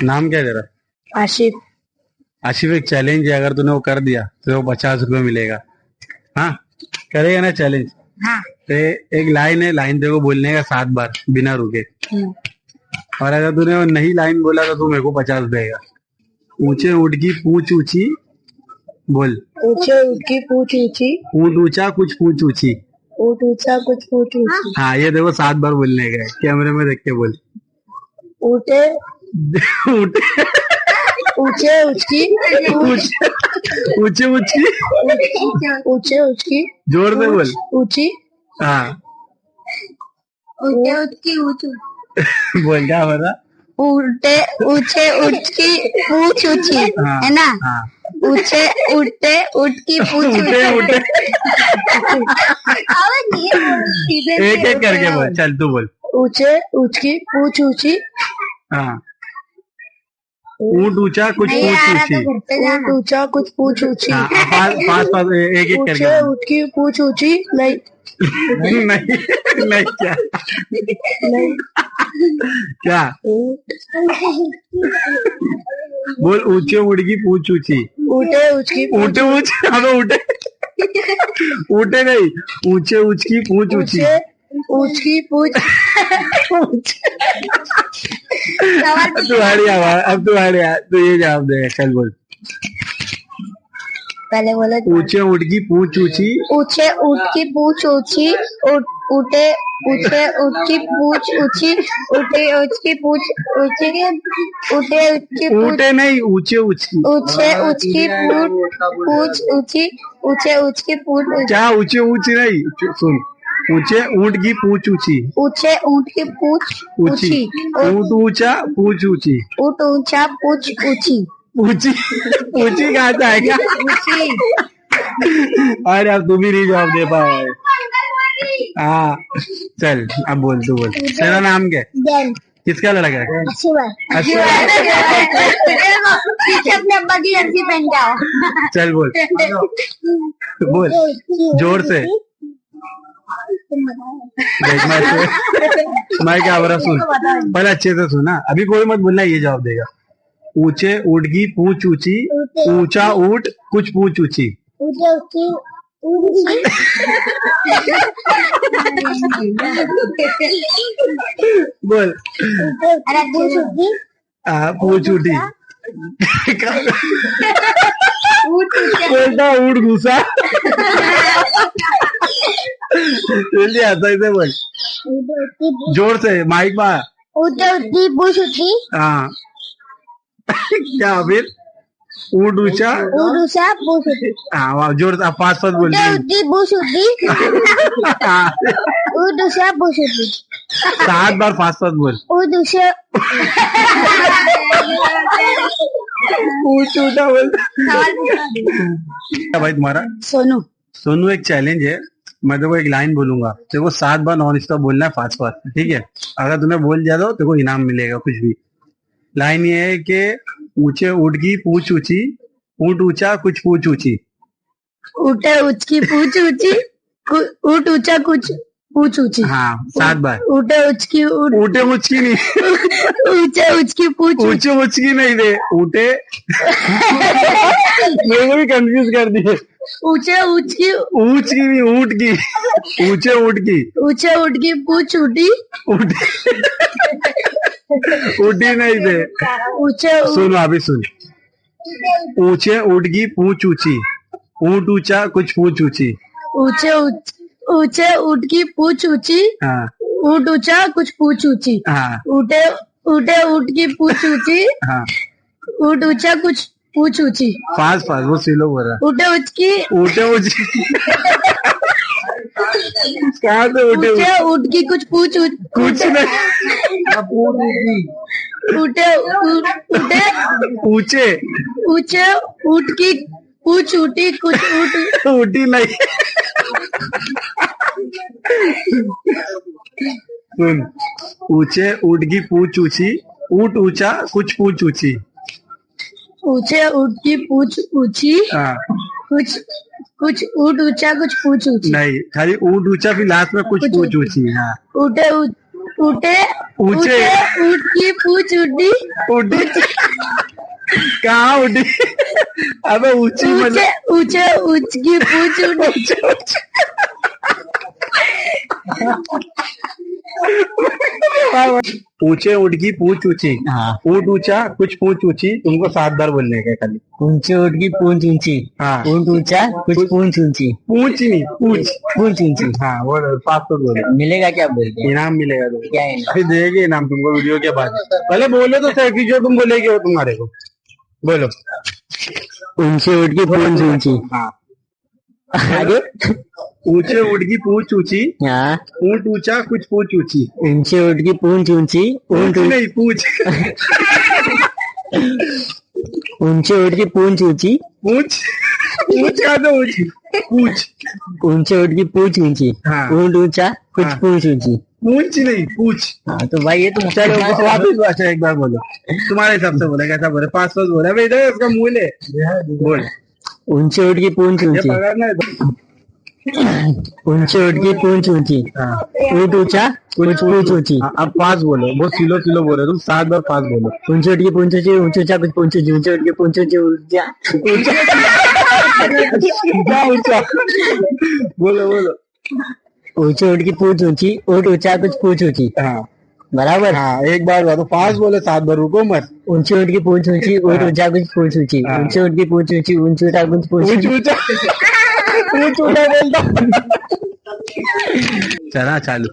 नाम क्या है तेरा? आशिफ। आशिफ, एक चैलेंज है, अगर तूने वो कर दिया तो 50 रुपये मिलेगा। हाँ, करेगा ना चैलेंज? हाँ। तो एक लाइन है, लाइन तेरे को बोलने का 7 बार बिना रुके, और अगर तूने वो नहीं लाइन बोला तो तू मेरे को 50 देगा। ऊंचे ऊँट की पूंछ ऊंची, बोल। ऊंचे ऊँट की पूंछ ऊंची। ऊँट ऊंचा कुछ पूंछ ऊंची। ऊँट ऊंचा कुछ पूंछ ऊंची। हाँ, ये देखो 7 बार बोलने का है, कैमरे में देख के बोल। ऊँटे ऊँटे ऊंचे ऊँचकी ऊंचे ऊंची, ऊंचे ऊँचकी जोर से बोल। ऊंची। हाँ, ऊंचे ऊँचकी ऊंची। बोल क्या बता। ऊँटे ऊंचे ऊँचकी पूंछ ऊंची, है ना? हाँ, ऊंचे ऊँटे ऊँट की पूंछ ऊँटे ऊँटे ऊंची। एक एक करके बोल, चल तू बोल। ऊंचे ऊँचकी पूंछ ऊंची। हाँ, ऊँट ऊंचा कुछ पूंछ ऊंची। ऊँट ऊंचा कुछ पूंछ ऊंची। हाँ, पास पास एक एक ऊंचे करके ऊँट की पूंछ ऊंची। नहीं नहीं नहीं, क्या क्या बोल? ऊंचे ऊँट की पूंछ ऊंची। ऊँटे ऊँचकी ऊँटे ऊँच, हमें ऊँटे ऊँटे नहीं, ऊंचे ऊँच की पूंछ ऊंची। ऊँचकी पूंछ। तू हारी आवाज, अब तू हारी, तू ये जवाब दे, चल बोल। पहले बोलो। ऊंचे ऊँट की पूंछ ऊंची। ऊंचे ऊँट की पूंछ ऊंची। ऊँटे ऊंचे ऊँट की पूंछ ऊंची। ऊँटे ऊँच की पूंछ ऊंची। ऊँटे ऊँच की ऊँटे नहीं, ऊंचे ऊँच की। ऊंचे ऊँच की पूंछ ऊंची। ऊंचे ऊँच की पूंछ। क्या ऊंचे ऊँच नहीं, सुन। ऊंचे ऊँट की पूंछ ऊंची। ऊंचे ऊँट की पूंछ ऊंची। ऊँट ऊंचा पूंछ ऊंची। ऊँट ऊंचा पूंछ ऊंची। ऊंची ऊंची कहाँ से आएगा? अरे अब तुम ही नहीं जवाब दे पाए। हाँ, चल अब बोल, तू बोल। तेरा नाम क्या है? किसका लड़का है? अपने अब्बा की जर्सी पहन के आओ। चल बोल, बोल जोर से। देख मैं क्या बोल रहा, सुन पहले अच्छे से सुना, अभी कोई मत बोलना, ये जवाब देगा। ऊंचे ऊँट की पूंछ ऊंची। ऊंचा ऊँट कुछ पूंछ ऊंची। बोल। पूंछ ऊंटी। बोलता ऊँट घुसा। जल्दी आता है, बोल जोर से, माइक में। ऊँटी पूंछ ऊंची। हाँ, क्या फिर? ऊँट ऊंचा पूंछ ऊंची। हाँ, जोर से, पास पास बोल। ऊँटी पूंछ ऊंची। ऊँट ऊंचा पूंछ ऊंची। 7 बार फास्ट फास्ट बोल। ऊँट ऊंचा। ऊँट ऊँचा बोल। क्या भाई तुम्हारा? सोनू। सोनू, एक चैलेंज है, मैं तेरे को एक लाइन बोलूंगा, तेरे को 7 बार नॉन स्टॉप बोलना है, फास्ट फास्ट, ठीक है? अगर तूने बोल दिया तो तेरे को इनाम मिलेगा कुछ भी। लाइन ये है कि ऊंचे ऊँट की पूंछ ऊंची। ऊँट ऊंचा कुछ पूंछ ऊंची। ऊँटे ऊँच की पूंछ ऊंची। ऊँट ऊंचा कुछ पूंछ ऊंची। हाँ, 7 बार। ऊँटे ऊँच की ऊँटे ऊँच की नहीं, ऊँचे ऊँच की पूंछ। ऊँचे ऊँच की नहीं दे, ऊँटे मेरे को भी कंफ्यूज कर दिए। ऊँचे ऊँच की ऊँच की नहीं, ऊँट की। ऊँचे ऊँट की। ऊँचे ऊँट की पूंछ ऊँटी। ऊँटी नहीं दे। ऊँचे सुनो अभी सुन। ऊंचे ऊँट की पूंछ ऊंची। ऊँट ऊंचा कुछ पूंछ ऊंची। ऊँचे ऊँट की पूंछ ऊंची। हाँ, ऊँट ऊंचा कुछ पूंछ ऊंची। हाँ, ऊँटे ऊँट की पूंछ ऊंची। हाँ, ऊँट ऊंचा कुछ पूंछ ऊंची। फास्ट फास्ट, वो सिलो बोल रहा। ऊँटे ऊँच कहाँ से ऊँटे ऊँट की कुछ पूंछ कुछ नहीं। ऊंचे ऊँट की पूंछ ऊँटी कुछ ऊँटी नहीं। सुन, ऊंचे ऊँट की पूंछ ऊंची। ऊँट ऊंचा कुछ पूंछ ऊंची। ऊँचे ऊँट की पूंछ ऊंची। हाँ, कुछ ऊँट ऊंचा कुछ पूंछ ऊंची। नहीं, खाली ऊँट ऊंचा, फिर लास्ट में कुछ पूंछ ऊंची। हाँ, ऊँटे उठे ऊंचे ऊंट की पूछ उठी उठी कहाँ उठी? अबे ऊंची मतलब ऊंचे ऊंच की पूछ उठी ऊंचे ऊँट की पूछ ऊंची। हाँ। ऊँट ऊंचा कुछ पूछ ऊंची, तुमको 7 बार बोलने का है खाली। ऊंचे ऊँट की पूंछ ऊंची। हाँ। ऊँट ऊंचा कुछ पूंछ ऊंची। पूछ नहीं, पूछ। पूंछ ऊंची। हाँ बोलो, 500 बोलो। मिलेगा क्या बोल के? इनाम मिलेगा तुमको। क्या इनाम? अभी देंगे इनाम तुमको वीडियो के बाद। पहले बोलो तो सही, जो तुम बोलेगे वो तुम्हारे को। बोलो। ऊंचे ऊँट की पूंछ ऊंची। हाँ। आगे? ऊंचे ऊँट की पूछ ऊंची। हाँ। ऊँट ऊंचा कुछ पूछ ऊंची। ऊंचे ऊँट की पूंछ ऊंची। ऊँट नहीं, पूछ। ऊंचे ऊँट की पूंछ ऊंची। पूछ पूछ का तो ऊंची, पूछ। ऊंचे ऊँट की पूंछ ऊंची। हाँ। ऊँट ऊंचा कुछ हाँ। पूंछ ऊंची। पूछ नहीं, पूछ। हाँ तो भाई ये तो चलो वापिस अच्छा एक बार बोलो, तुम्हारे हिसाब से बोला, कैसा बोले? 500 बोला। अबे इधर उसका मूल है, बोल। ऊंचे ऊँट की पूंछ ये ऊंची। पकड़ना है तो। ऊंचे ऊँट की पूंछ ऊंची। हाँ। ऊँट ऊंचा कुछ पूंछ ऊंची। हाँ, अब 5 बोलो, बहुत सिलो सिलो बोलो तुम। 7 बार 5 बोलो। ऊंचे ऊँट की पूंछ ऊंची। ऊंचे ऊंचा कुछ पूंछ ऊंची। ऊंचे ऊँट की पूंछ ऊंची। ऊंचा ऊंचा ऊंचा बोलो बोलो। ऊंचे ऊँट की पूंछ ऊंची। ऊँट ऊंचा कुछ पूंछ ऊंची। हाँ बराबर। हाँ, एक बार बोलो। 5 बोले, 7 बार, रुको मत। ऊंचे ऊँट की पूंछ ऊंची। ऊँट ऊंचा कुछ पूंछ ऊंची। हाँ। ऊंचे ऊँट की पूंछ ऊंची। ऊंचे ऊंचा कुछ पूंछ ऊंच ऊंची। ऊंचा ऊंच ऊंचा बोलता। चला चालू।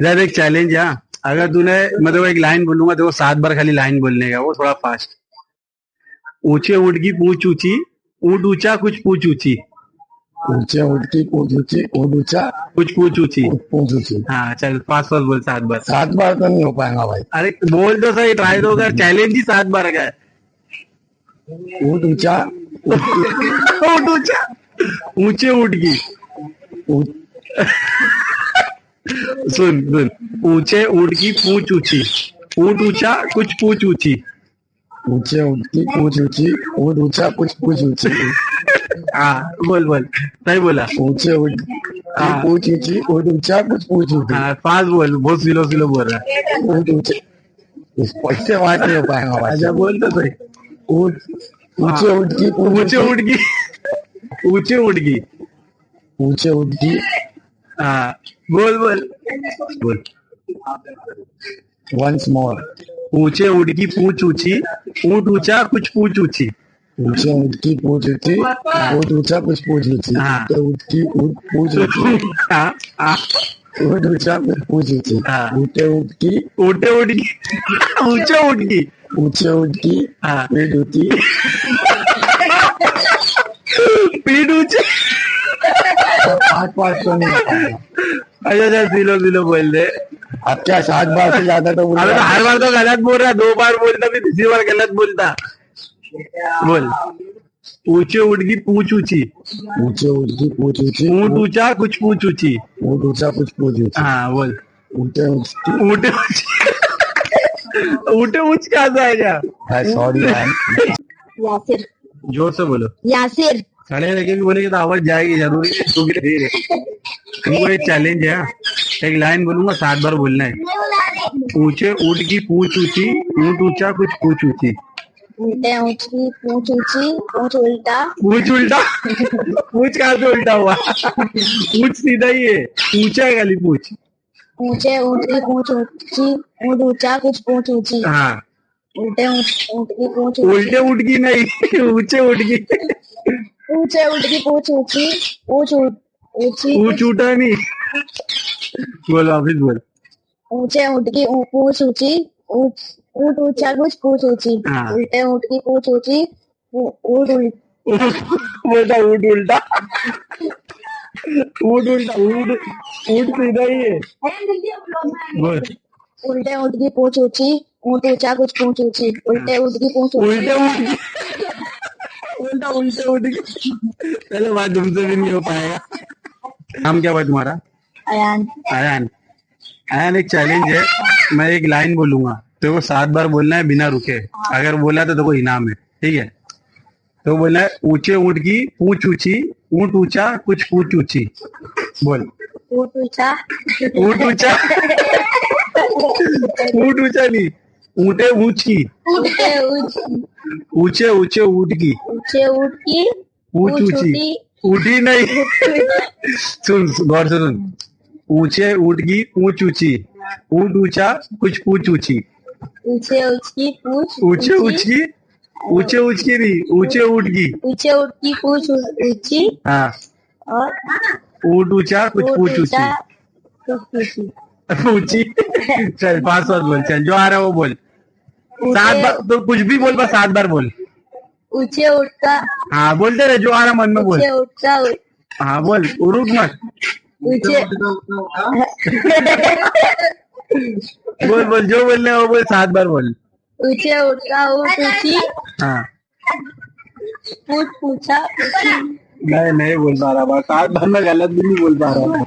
इधर एक चैलेंज है। अगर तूने, मैं तो एक लाइन बोलूंगा, तो 7 बार खाली लाइन बोलने का, वो थोड़ा फास्ट। ऊंचे ऊँट की पूंछ ऊंची। ऊँट ऊंचा कुछ पूंछ ऊंची। ऊंचे ऊँट की पूंछ ऊंची। ऊँट ऊंचा कुछ पूंछ ऊंची। पूंछ ऊंची। हाँ चल, 5 बार बोल, 7 बार। 7 बार तो नहीं हो पाएगा भाई। अरे बोल तो सही, ट्राई तो कर। चैलेंज ही 7 बार का है। ऊँट ऊंचा। ऊँट ऊंचा। ऊंचे ऊँट की। ऊँट सुन सुन। ऊंचे ऊँट की पूंछ ऊंची। ऊँट ऊंचा कुछ पूंछ ऊंची। ऊंचे ऊँट की पूंछ ऊंची। ऊँट ऊंचा कुछ पूंछ ऊंची। हाँ बोल बोल, सही बोला। ऊंचे ऊँट की पूंछ ऊंची। ऊँट ऊंचा कुछ पूंछ ऊंची। हाँ 5 बोल, बहुत सिलो सिलो बोल रहा है। ऊँट ऊंचे। इससे बात नहीं हो पाएगा भाई। अच्छा बोल तो सही। ऊँट ऊंचे ऊँट की पूंछ ऊंचे ऊँट की। ऊंचे ऊँट की। ऊंचे ऊँट की। हाँ बोल बोल बोल। Once more. ऊंचे ऊँट की पूंछ ऊंची। ऊँट ऊंचा कुछ पूंछ ऊंची। ऊंचे ऊँट की पूंछ ऊंची। ऊँट ऊंचा कुछ पूंछ ऊंची। हाँ। ऊँट ऊँट की पूंछ ऊंची। हाँ हाँ। ऊँट ऊंचा कुछ पूंछ ऊंची। हाँ। ऊँटे ऊँट की। ऊँटे ऊँट की। ऊंचे ऊँट की। ऊंचे ऊँट की हाँ। पीठ ऊंची। पीठ ऊंची। 5 तो नहीं हो पाएगा। अच्छा अच्छा, सिलो सिलो बोल दे। अब क्या 7 बार से ज्यादा तो बोल अबे तो हर बार तो गलत बोल रहा है। 2 बार बोलता, फिर तीसरी बार गलत बोलता। बोल। ऊंचे ऊँट की पूंछ ऊंची। ऊंचे ऊँट की पूंछ ऊंची। ऊँट ऊंचा कुछ पूंछ ऊंची। ऊँट ऊंचा कुछ पूंछ ऊंची। हाँ बोल। ऊँटे ऊँट की। ऊँटे ऊँच। ऊँटे ऊँच कहाँ से आएगा? Sorry ma'am. यासिर जोर से बोलो। यासिर खड़े रह के भी बोलेंगे तो आवाज जाएगी, जरूरी है। तू भी धीरे। तुमको एक चैलेंज है। एक लाइन बोलूंगा, 7 बार बोलना है। ऊंचे ऊँट की पूंछ ऊंची। ऊँट ऊंचा कुछ पूंछ ऊंची। ऊँटे ऊँट की पूंछ ऊंची। ऊँट उल्टा पूंछ उल्टा। पूंछ कहाँ से उल्टा हुआ? पूंछ सीधा ही है, ऊंचा है खाली पूंछ। ऊँचे ऊँट की पूंछ ऊंची। ऊँट ऊंचा कुछ पूंछ ऊंची। हाँ। उल्टे ऊँट की पूंछ उल्टे ऊँट की नहीं, ऊंचे ऊँट की। ऊँचे ऊँट की पूंछ ऊंची। ऊंची ऊंच उठा नहीं। बोल वापिस बोल। ऊँचे ऊँट की पूंछ ऊंची। ऊँट ऊंचा कुछ पूंछ ऊंची। हाँ। उल्टे ऊँट की पूंछ ऊंची। ऊँट बोलता ऊँट उल्टा। ऊँट उल्टा। ऊँट सीधा ही है। बोल। उल्टे ऊँट की पूंछ ऊंची। ऊँट ऊंचा कुछ पूंछ ऊंची। उल्टे ऊँट की पूंछ ऊंची। उल्टे ऊँट की। उल्टा उल्टे ऊँट की। चलो बात तुमसे भी नहीं हो पाएगा। नाम क्या हुआ तुम्हारा? अयान आयान। आयान, एक चैलेंज है। मैं एक लाइन बोलूंगा, तेरे को 7 बार बोलना है बिना रुके। अगर बोला तो तेरे को इनाम है, ठीक है? तो बोलना है ऊंचे ऊँट की पूंछ ऊंची। ऊँट ऊंचा कुछ पूंछ ऊंची। बोल। ऊट ऊंचा ऊंट ऊंचा ऊंट ऊंचा नहीं, ऊंटे ऊंची, ऊंचे ऊंची ऊंचे ऊंचे ऊंट की, ऊंचे ऊंट की ऊंच ऊंची, ऊंटी नहीं, सुन गौर से सुन, ऊंचे ऊंट की पूंछ ऊंची, ऊंट ऊंचा कुछ पूंछ ऊंची, ऊंचे ऊंट की पूछ ऊंचे ऊंच की, ऊंचे ऊंच की नहीं, ऊंचे ऊंट की, ऊंचे ऊंट की पूछ ऊंची हाँ, और ऊंट ऊंचा कुछ ऊंट पूंछ ऊंचा ऊंची, कुछ ऊंची ऊंची। चल 5 बार बोल, चल जो आ रहा है वो बोल, 7 बार तो कुछ भी बोल, बस 7 बार बोल। ऊंचे ऊंट का हाँ बोलते रहे, जो आ रहा मन में बोल। ऊंचे ऊंट का हाँ बोल, रुक मत, ऊंचे बोल बोल, जो बोलने है वो बोल, 7 बार बोल। ऊंचे ऊंट का ऊंट ऊंची हाँ पूछ पूछा ऊंची नहीं बोल पा रहा, 7 बार में गलत भी नहीं बोल पा रहा।